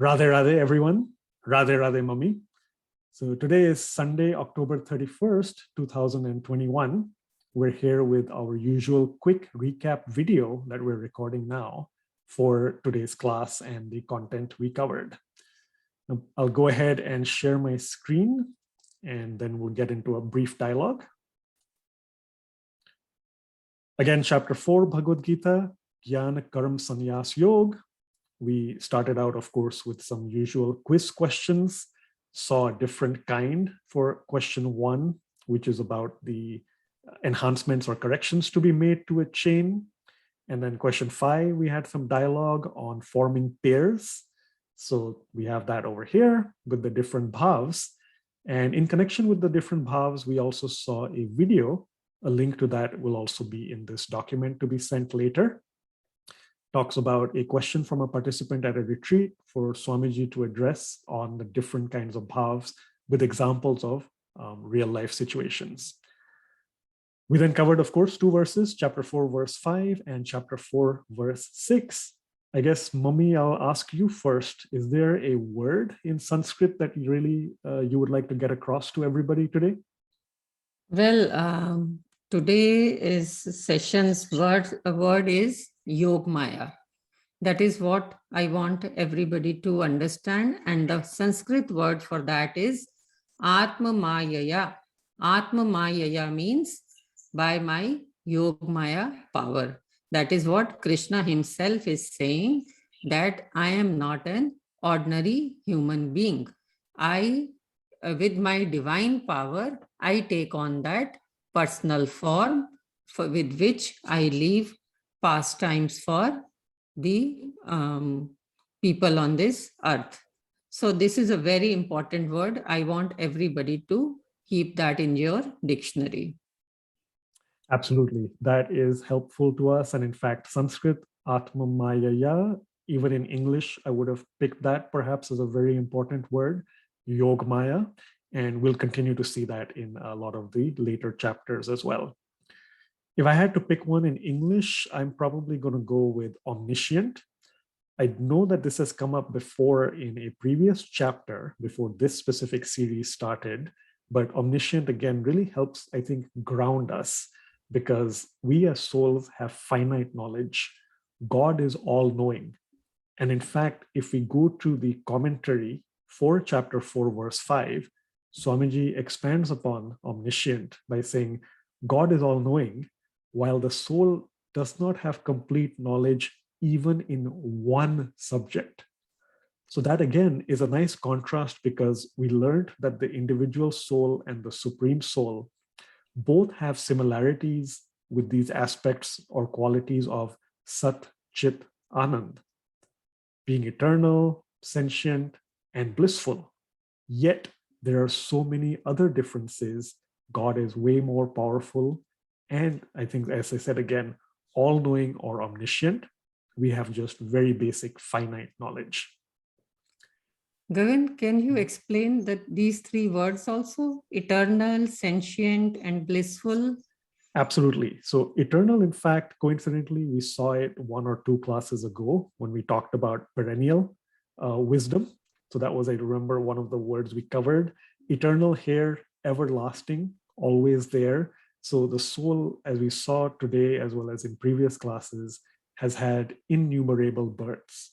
Radhe Radhe everyone, Radhe Radhe Mummy. So today is Sunday, October 31st, 2021. We're here with our usual quick recap video that we're recording now for today's class and the content we covered. I'll go ahead and share my screen and then we'll get into a brief dialogue. Again, chapter 4, Bhagavad Gita, Jnana Karma Sannyas Yog. We started out, of course, with some usual quiz questions, saw a different kind for question 1, which is about the enhancements or corrections to be made to a chain. And then question 5, we had some dialogue on forming pairs. So we have that over here with the different bhavs. And in connection with the different bhavs, we also saw a video. A link to that will also be in this document to be sent later. Talks about a question from a participant at a retreat for Swamiji to address on the different kinds of bhavs with examples of real life situations. We then covered, of course, 2 verses, chapter 4, verse 5 and chapter 4, verse 6. I guess, Mummy, I'll ask you first. Is there a word in Sanskrit that you really you would like to get across to everybody today? Well, today is session's word is Yog Maya. That is what I want everybody to understand. And the Sanskrit word for that is Atma Mayaya. Atma Mayaya means by my Yog Maya power. That is what Krishna himself is saying, that I am not an ordinary human being. With my divine power, I take on that personal form with which I leave pastimes for the people on this earth. So this is a very important word. I want everybody to keep that in your dictionary. Absolutely. That is helpful to us. And in fact, Sanskrit, Atma Mayaya, even in English, I would have picked that perhaps as a very important word, Yog Maya. And we'll continue to see that in a lot of the later chapters as well. If I had to pick one in English, I'm probably going to go with omniscient. I know that this has come up before in a previous chapter, before this specific series started, but omniscient again really helps, I think, ground us because we as souls have finite knowledge. God is all-knowing. And in fact, if we go to the commentary for chapter 4, verse 5, Swamiji expands upon omniscient by saying, God is all-knowing, while the soul does not have complete knowledge even in one subject. So that again is a nice contrast because we learned that the individual soul and the supreme soul both have similarities with these aspects or qualities of Sat, Chit, Anand, being eternal, sentient, and blissful. Yet there are so many other differences. God is way more powerful. And I think, as I said again, all-knowing or omniscient, we have just very basic finite knowledge. Gagan, can you explain these 3 words also? Eternal, sentient, and blissful? Absolutely. So eternal, in fact, coincidentally, we saw it 1 or 2 classes ago when we talked about perennial wisdom. So that was, I remember, one of the words we covered. Eternal here, everlasting, always there. So the soul, as we saw today, as well as in previous classes, has had innumerable births.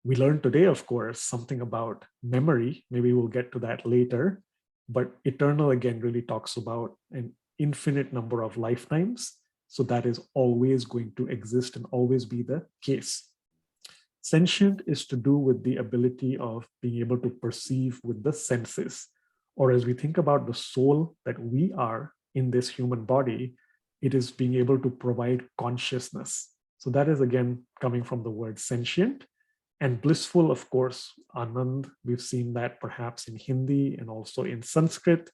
We learned today, of course, something about memory. Maybe we'll get to that later. But eternal, again, really talks about an infinite number of lifetimes. So that is always going to exist and always be the case. Sentient is to do with the ability of being able to perceive with the senses. Or as we think about the soul that we are in this human body, it is being able to provide consciousness. So that is again coming from the word sentient. And blissful, of course, Anand, we've seen that perhaps in Hindi and also in Sanskrit.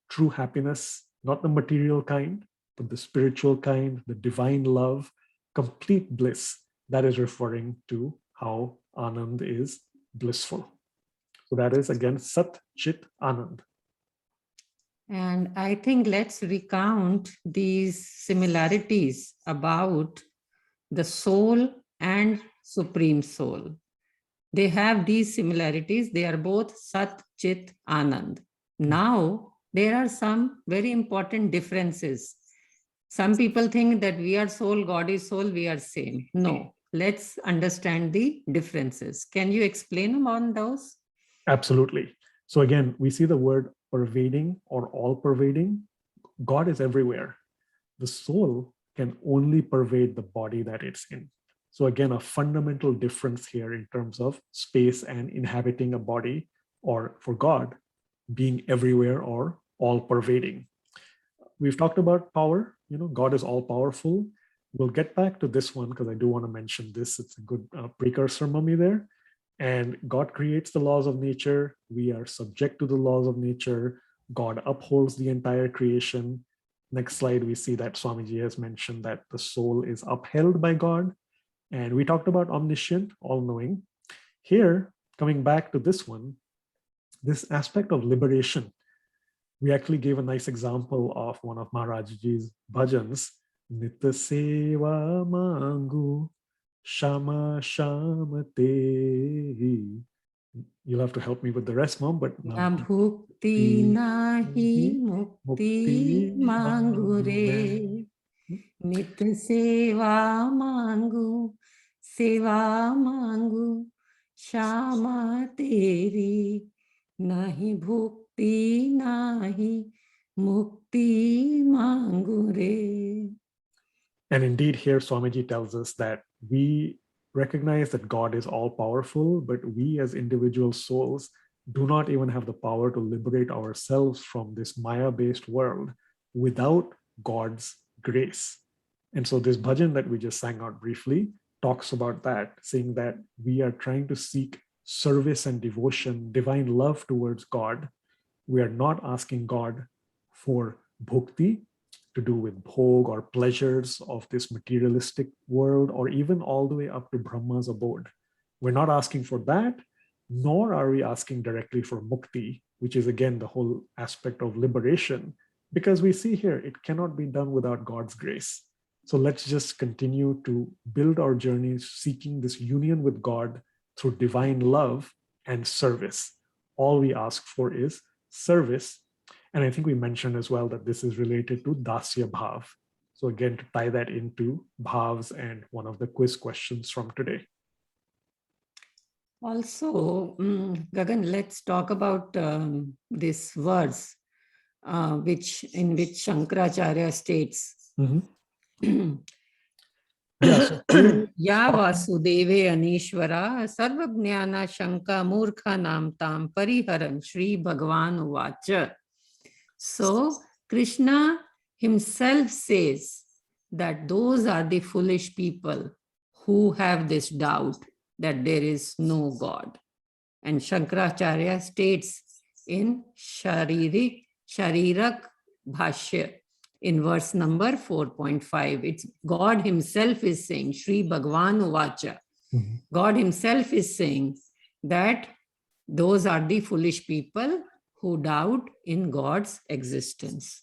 True happiness, not the material kind, but the spiritual kind, the divine love, complete bliss. That is referring to how Anand is blissful. So that is again Sat, Chit, Anand. And I think let's recount these similarities about the soul and supreme soul. They have these similarities. They are both Sat, Chit, Anand. Now, there are some very important differences. Some people think that we are soul, God is soul, we are same. No, let's understand the differences. Can you explain on those? Absolutely. So again, we see the word pervading or all pervading. God is everywhere. The soul can only pervade the body that it's in. So again, a fundamental difference here in terms of space and inhabiting a body, or for God, being everywhere or all pervading. We've talked about power. God is all powerful. We'll get back to this one because I do want to mention this. It's a good precursor, mummy, there. And God creates the laws of nature. We are subject to the laws of nature. God upholds the entire creation. Next slide, we see that Swamiji has mentioned that the soul is upheld by God. And we talked about omniscient, all-knowing. Here, coming back to this one, this aspect of liberation, we actually gave a nice example of one of Maharajji's bhajans, Nitya Seva Mangu Shama Shama Te. You'll have to help me with the rest, Mom, but Na bhukti nahi mukti mangure. Nit seva mangu, shama teri, nahi bhukti nahi mukti mangure. And indeed, here Swamiji tells us that we recognize that God is all powerful, but we as individual souls do not even have the power to liberate ourselves from this Maya-based world without God's grace. And so this bhajan that we just sang out briefly talks about that, saying that we are trying to seek service and devotion, divine love towards God. We are not asking God for bhukti, to do with bhog or pleasures of this materialistic world, or even all the way up to Brahma's abode. We're not asking for that, nor are we asking directly for mukti, which is again the whole aspect of liberation, because we see here it cannot be done without God's grace. So let's just continue to build our journey seeking this union with God through divine love and service. All we ask for is service. And I think we mentioned as well that this is related to Dasya Bhav. So again, to tie that into Bhavs and one of the quiz questions from today. Also, Gagan, let's talk about this verse, in which Shankaracharya states, Ya Vasudeve Anishwara Sarvajnana Shanka Murkha Nam Tam Pariharan Shri Bhagavan Uvacha. So Krishna himself says that those are the foolish people who have this doubt that there is no God. And Shankaracharya states in Sharirak Bhashya, in verse number 4.5, it's God himself is saying, Shri Bhagavan Uvacha. God himself is saying that those are the foolish people who doubt in God's existence.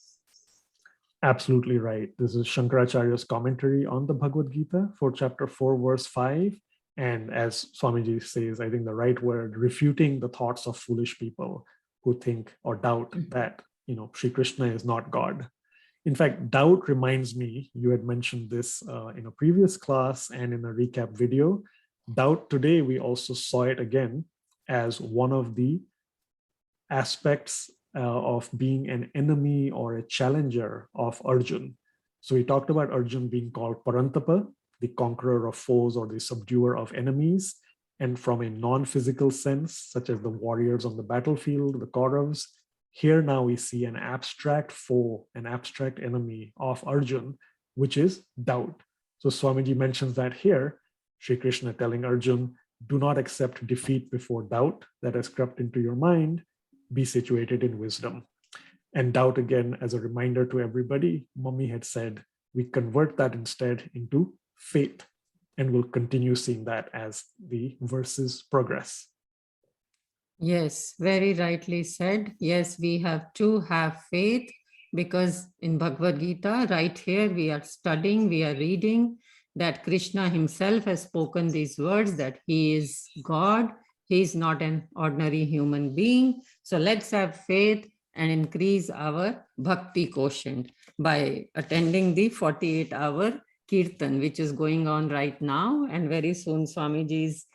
Absolutely right. This is Shankaracharya's commentary on the Bhagavad Gita for chapter 4, verse 5. And as Swamiji says, I think the right word, refuting the thoughts of foolish people who think or doubt that, Sri Krishna is not God. In fact, doubt reminds me, you had mentioned this in a previous class and in a recap video. Doubt today, we also saw it again as one of the aspects of being an enemy or a challenger of Arjun. So we talked about Arjun being called Parantapa, the conqueror of foes or the subduer of enemies. And from a non-physical sense, such as the warriors on the battlefield, the Kauravas, here now we see an abstract foe, an abstract enemy of Arjun, which is doubt. So Swamiji mentions that here, Shri Krishna telling Arjun, do not accept defeat before doubt that has crept into your mind, be situated in wisdom. And doubt, again, as a reminder to everybody, Mummy had said, we convert that instead into faith, and we'll continue seeing that as the verses progress. Yes, very rightly said. Yes, we have to have faith, because in Bhagavad Gita, right here, we are studying, we are reading that Krishna himself has spoken these words, that he is God, He is not an ordinary human being. So let's have faith and increase our bhakti quotient by attending the 48-hour kirtan, which is going on right now. And very soon Swamiji's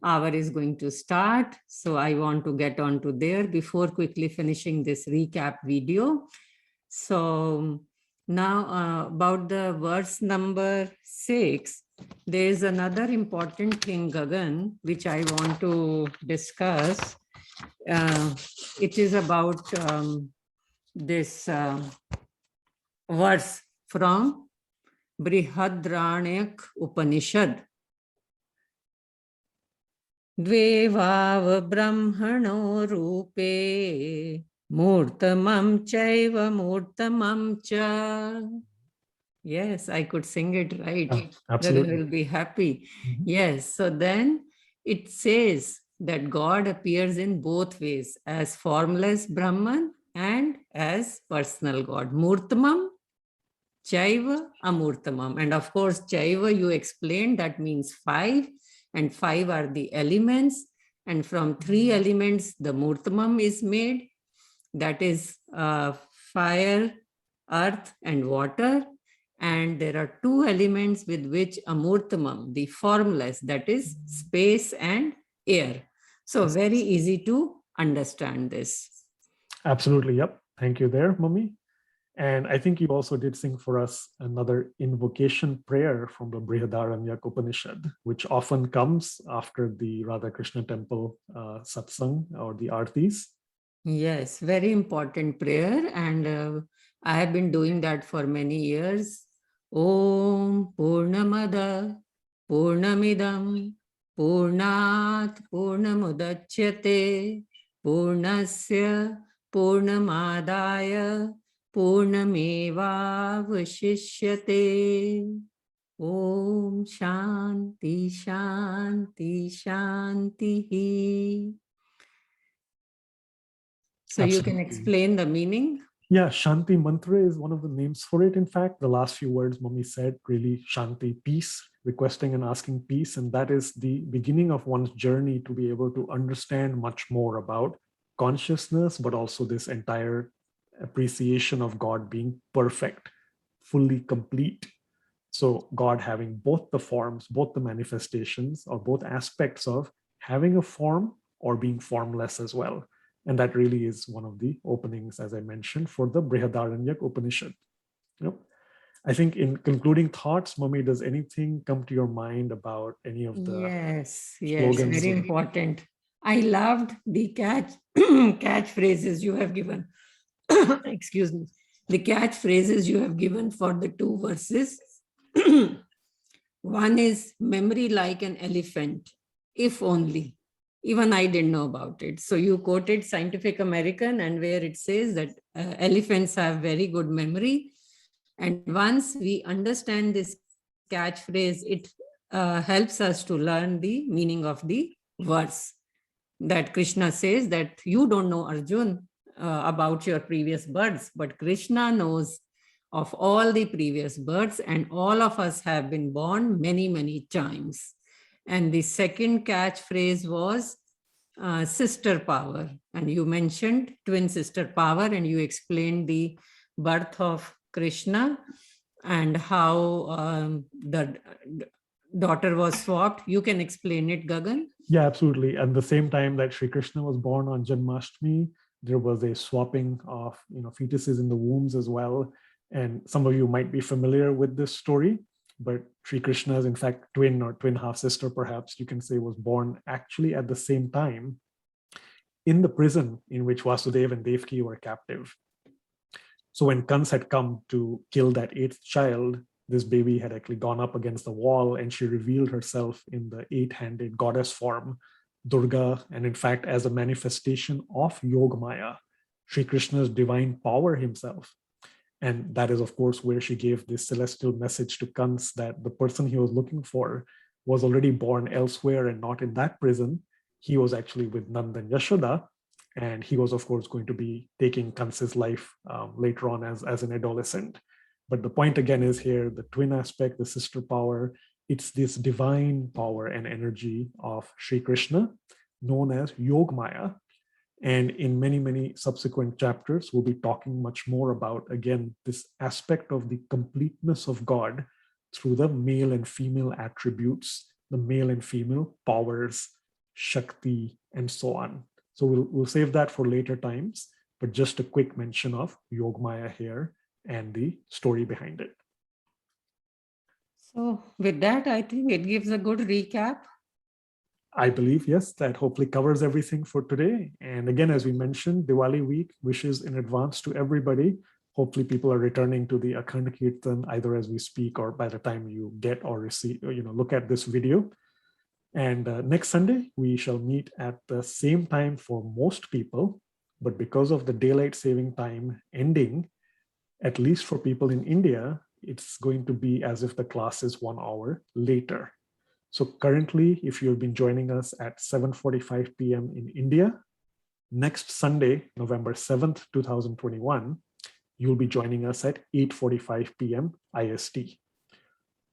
hour is going to start. So I want to get on to there before quickly finishing this recap video. So now about the verse number 6, there is another important thing, Gagan, which I want to discuss. It is about this verse from Brihadraranyaka Upanishad. Dve vav brahmano rupe murtamam chaiva murtamam cha. Yes, I could sing it right. Absolutely. Gagan will be happy. Mhm. Yes, so then it says that God appears in both ways, as formless Brahman and as personal God. Murtamam, Chaiva, Amurtamam. And of course, Chaiva, you explained, that means 5, and 5 are the elements. And from 3 elements, the Murtamam is made. That is fire, earth, and water. And there are 2 elements with which Amurtamam, the formless, that is space and air. So very easy to understand this. Absolutely. Yep. Thank you there, Mummy. And I think you also did sing for us another invocation prayer from the Brihadaranyaka Upanishad, which often comes after the Radha Krishna temple satsang or the artis. Yes, very important prayer. And I have been doing that for many years. Om Purnamada Purnamidam Purnat Purnamudachyate Purnasya Purnamadaya Purnameva Vashishyate. Om Shanti Shanti Shanti. So Absolutely. you can explain the meaning? Yeah, Shanti Mantra is one of the names for it. In fact, the last few words Mummy said, really Shanti, peace, requesting and asking peace. And that is the beginning of one's journey to be able to understand much more about consciousness, but also this entire appreciation of God being perfect, fully complete. So God having both the forms, both the manifestations, or both aspects of having a form or being formless as well. And that really is one of the openings, as I mentioned, for the Brihadaranyaka Upanishad. Yep. I think in concluding thoughts, Mummy, does anything come to your mind about any of the Yes, slogans? very important. I loved the catchphrases you have given. Excuse me. The catchphrases you have given for the 2 verses. One is memory like an elephant, if only. Even I didn't know about it. So you quoted Scientific American, and where it says that elephants have very good memory. And once we understand this catchphrase, it helps us to learn the meaning of the verse. That Krishna says that you don't know, Arjun, about your previous births, but Krishna knows of all the previous births, and all of us have been born many, many times. And the second catchphrase was sister power. And you mentioned twin sister power, and you explained the birth of Krishna and how the daughter was swapped. You can explain it, Gagan? Yeah, absolutely. At the same time that Sri Krishna was born on Janmashtami, there was a swapping of fetuses in the wombs as well. And some of you might be familiar with this story, but Sri Krishna's, in fact, twin or twin half sister, perhaps you can say, was born actually at the same time in the prison in which Vasudeva and Devaki were captive. So when Kans had come to kill that 8th child, this baby had actually gone up against the wall, and she revealed herself in the 8-handed goddess form, Durga, and in fact, as a manifestation of Yogmaya, Sri Krishna's divine power himself. And that is, of course, where she gave this celestial message to Kans that the person he was looking for was already born elsewhere and not in that prison. He was actually with Nanda and Yashoda, and he was, of course, going to be taking Kans's life later on as an adolescent. But the point again is here, the twin aspect, the sister power, it's this divine power and energy of Sri Krishna known as Yogmaya. And in many, many subsequent chapters, we'll be talking much more about, again, this aspect of the completeness of God through the male and female attributes, the male and female powers, Shakti, and so on. So we'll save that for later times, but just a quick mention of Yogmaya here and the story behind it. So with that, I think it gives a good recap. I believe, yes, that hopefully covers everything for today. And again, as we mentioned, Diwali week, wishes in advance to everybody. Hopefully people are returning to the Akhand Kirtan either as we speak or by the time you get or receive, look at this video. And next Sunday, we shall meet at the same time for most people. But because of the daylight saving time ending, at least for people in India, it's going to be as if the class is 1 hour later. So currently, if you've been joining us at 7:45 p.m. in India, next Sunday, November 7th, 2021, you'll be joining us at 8:45 p.m. IST.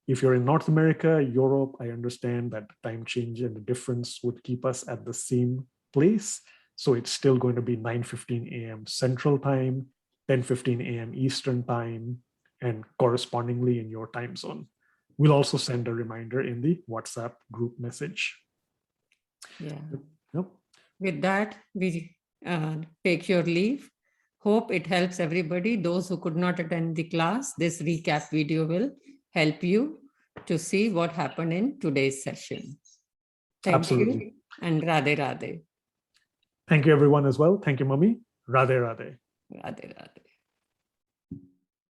If you're in North America, Europe, I understand that the time change and the difference would keep us at the same place. So it's still going to be 9:15 a.m. Central Time, 10:15 a.m. Eastern Time, and correspondingly in your time zone. We'll also send a reminder in the WhatsApp group message. Yeah. Yep. With that, we take your leave. Hope it helps everybody. Those who could not attend the class, this recap video will help you to see what happened in today's session. Thank Absolutely. you and Radhe Radhe. Thank you everyone as well. Thank you, Mummy. Radhe Radhe. Radhe Radhe.